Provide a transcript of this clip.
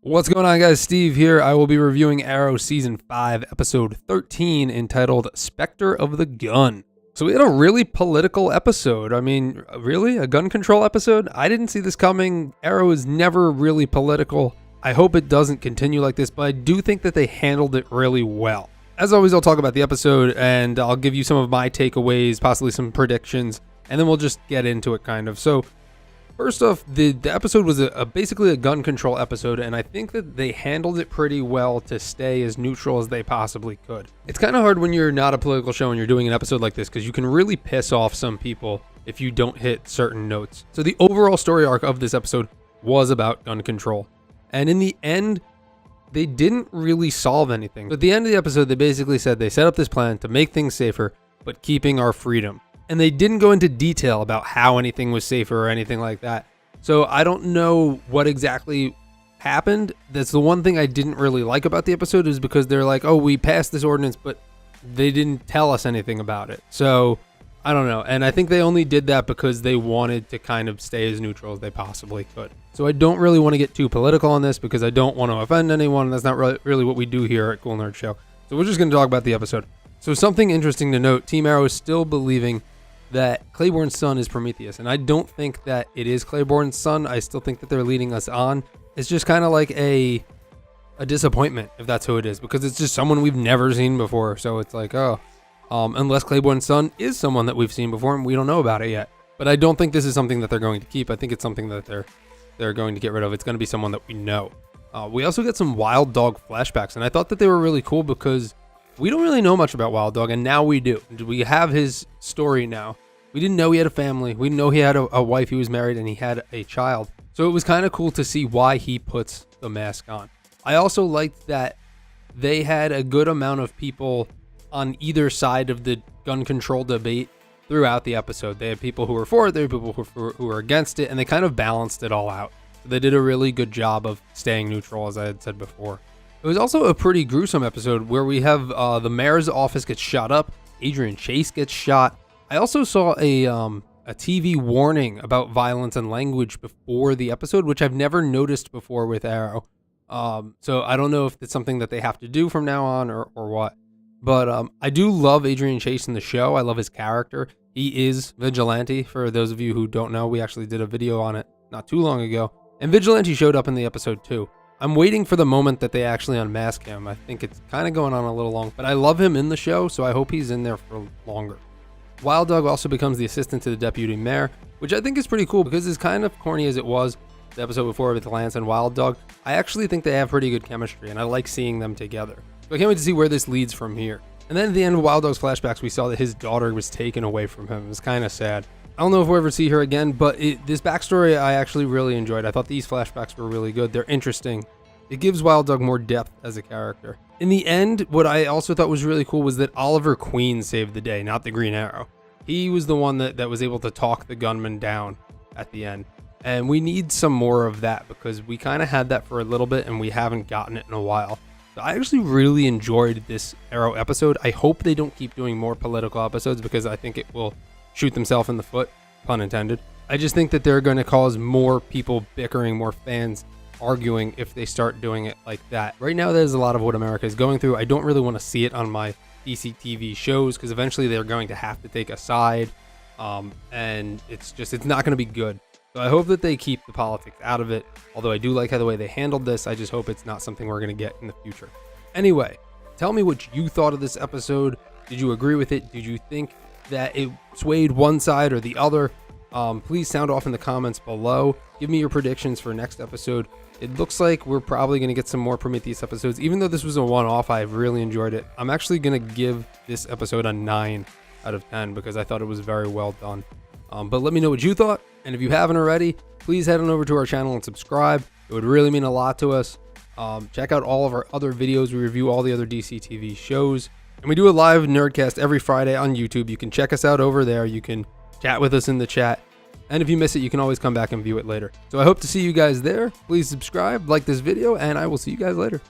What's going on, guys? Steve here. I will be reviewing Arrow Season 5, Episode 13, entitled Spectre of the Gun. So we had a really political episode. I mean, really? A gun control episode? I didn't see this coming. Arrow is never really political. I hope it doesn't continue like this, but I do think that they handled it really well. As always, I'll talk about the episode, and I'll give you some of my takeaways, possibly some predictions, and then we'll just get into it, kind of. So, first off, the episode was basically a gun control episode, and I think that they handled it pretty well to stay as neutral as they possibly could. It's kind of hard when you're not a political show and you're doing an episode like this, because you can really piss off some people if you don't hit certain notes. So the overall story arc of this episode was about gun control. And in the end, they didn't really solve anything. At the end of the episode, they basically said they set up this plan to make things safer, but keeping our freedom. And they didn't go into detail about how anything was safer or anything like that. So I don't know what exactly happened. That's the one thing I didn't really like about the episode, is because they're like, oh, we passed this ordinance, but they didn't tell us anything about it. So I don't know. And I think they only did that because they wanted to kind of stay as neutral as they possibly could. So I don't really want to get too political on this because I don't want to offend anyone. That's not really what we do here at Cool Nerd Show. So we're just going to talk about the episode. So something interesting to note, Team Arrow is still believing that Claiborne's son is Prometheus, and I don't think that it is Claiborne's son. I still think that they're leading us on. It's just kind of like a disappointment if that's who it is, because it's just someone we've never seen before. So it's like, unless Claiborne's son is someone that we've seen before and we don't know about it yet. But I don't think this is something that they're going to keep. I think it's something that they're going to get rid of. It's going to be someone that we know. We also get some Wild Dog flashbacks, and I thought that they were really cool because we don't really know much about Wild Dog, and now we do. We have his story now. We didn't know he had a family. We didn't know he had a wife, he was married, and he had a child. So it was kind of cool to see why he puts the mask on. I also liked that they had a good amount of people on either side of the gun control debate throughout the episode. They had people who were for it, there were people who were against it, and they kind of balanced it all out. They did a really good job of staying neutral, as I had said before. It was also a pretty gruesome episode where we have the mayor's office gets shot up. Adrian Chase gets shot. I also saw a TV warning about violence and language before the episode, which I've never noticed before with Arrow. So I don't know if it's something that they have to do from now on or what. But I do love Adrian Chase in the show. I love his character. He is Vigilante. For those of you who don't know, we actually did a video on it not too long ago. And Vigilante showed up in the episode too. I'm waiting for the moment that they actually unmask him. I think it's kind of going on a little long, but I love him in the show, so I hope he's in there for longer. Wild Dog also becomes the assistant to the deputy mayor, which I think is pretty cool because as kind of corny as it was the episode before with Lance and Wild Dog, I actually think they have pretty good chemistry, and I like seeing them together. So I can't wait to see where this leads from here. And then at the end of Wild Dog's flashbacks, we saw that his daughter was taken away from him. It was kind of sad. I don't know if we'll ever see her again, but this backstory I actually really enjoyed. I thought these flashbacks were really good. They're interesting. It gives Wild Dog more depth as a character. In the end, what I also thought was really cool was that Oliver Queen saved the day, not the Green Arrow. He was the one that was able to talk the gunman down at the end. And we need some more of that because we kind of had that for a little bit and we haven't gotten it in a while. So I actually really enjoyed this Arrow episode. I hope they don't keep doing more political episodes because I think it will shoot themselves in the foot, pun intended. I just think that they're going to cause more people bickering, more fans arguing if they start doing it like that. Right now, there's a lot of what America is going through. I don't really want to see it on my DC TV shows because eventually they're going to have to take a side, and it's not going to be good. So I hope that they keep the politics out of it. Although I do like how the way they handled this, I just hope it's not something we're going to get in the future. Anyway, tell me what you thought of this episode. Did you agree with it? Did you think that it swayed one side or the other? Please sound off in the comments below. Give me your predictions for next episode. It looks like we're probably going to get some more Prometheus episodes. Even though this was a one-off, I've really enjoyed it. I'm actually going to give this episode a 9 out of 10 because I thought it was very well done. But let me know what you thought. And if you haven't already, please head on over to our channel and subscribe. It would really mean a lot to us. Check out all of our other videos. We review all the other DC TV shows. And we do a live Nerdcast every Friday on YouTube. You can check us out over there. You can chat with us in the chat. And if you miss it, you can always come back and view it later. So I hope to see you guys there. Please subscribe, like this video, and I will see you guys later.